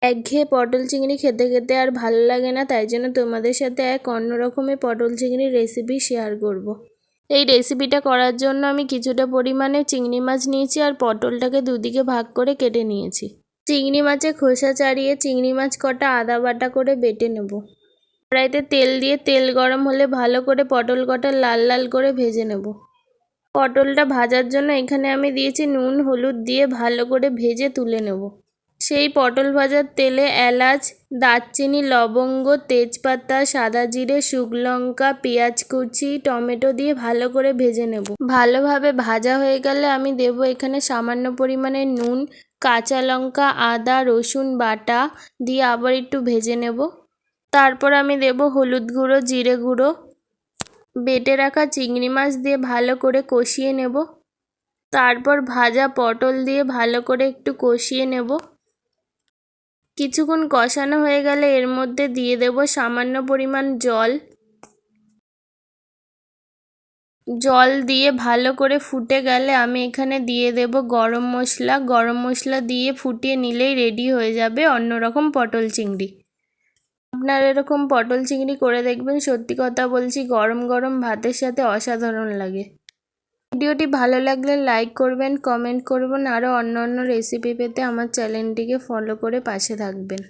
একঘেয়ে পটল চিংড়ি খেতে খেতে আর ভালো লাগে না, তাই জন্য তোমাদের সাথে এক অন্য রকমের পটল চিংড়ির রেসিপি শেয়ার করব। এই রেসিপিটা করার জন্য আমি কিছুটা পরিমাণে চিংড়ি মাছ নিয়েছি আর পটলটাকে দুদিকে ভাগ করে কেটে নিয়েছি। চিংড়ি মাছের খোসা ছাড়িয়ে চিংড়ি মাছ কটা আদা বাটা করে বেটে নেব। কড়াইতে তেল দিয়ে তেল গরম হলে ভালো করে পটল কটা লাল লাল করে ভেজে নেব। পটলটা ভাজার জন্য এখানে আমি দিয়েছি নুন হলুদ দিয়ে ভালো করে ভেজে তুলে নেব। সেই পটল ভাজার তেলে এলাচ, দারচিনি, লবঙ্গ, তেজপাতা, সাদা জিরে, শুকনো লঙ্কা, পেঁয়াজ কুচি, টমেটো দিয়ে ভালো করে ভেজে নেব। ভালোভাবে ভাজা হয়ে গেলে আমি দেব এখানে সামান্য পরিমাণে নুন, কাঁচা লঙ্কা, আদা রসুন বাটা দিয়ে আবার একটু ভেজে নেব। তারপর আমি দেব হলুদ গুঁড়ো, জিরে গুঁড়ো, বেটে রাখা চিংড়ি মাছ দিয়ে ভালো করে কষিয়ে নেব। তারপর ভাজা পটল দিয়ে ভালো করে একটু কষিয়ে নেব। কিছুক্ষণ কষানো হয়ে গেলে এর মধ্যে দিয়ে দেব সামান্য পরিমাণ জল। জল দিয়ে ভালো করে ফুটে গেলে আমি এখানে দিয়ে দেব গরম মশলা। গরম মশলা দিয়ে ফুটিয়ে নিলেই রেডি হয়ে যাবে অন্যরকম পটল চিংড়ি। আপনারা এরকম পটল চিংড়ি করে দেখবেন, সত্যি কথা বলছি গরম গরম ভাতের সাথে অসাধারণ লাগে। ভিডিওটি ভালো লাগলে লাইক করবেন, কমেন্ট করবেন, আরও অন্য অন্য রেসিপি পেতে আমার চ্যানেলটিকে ফলো করে পাশে থাকবেন।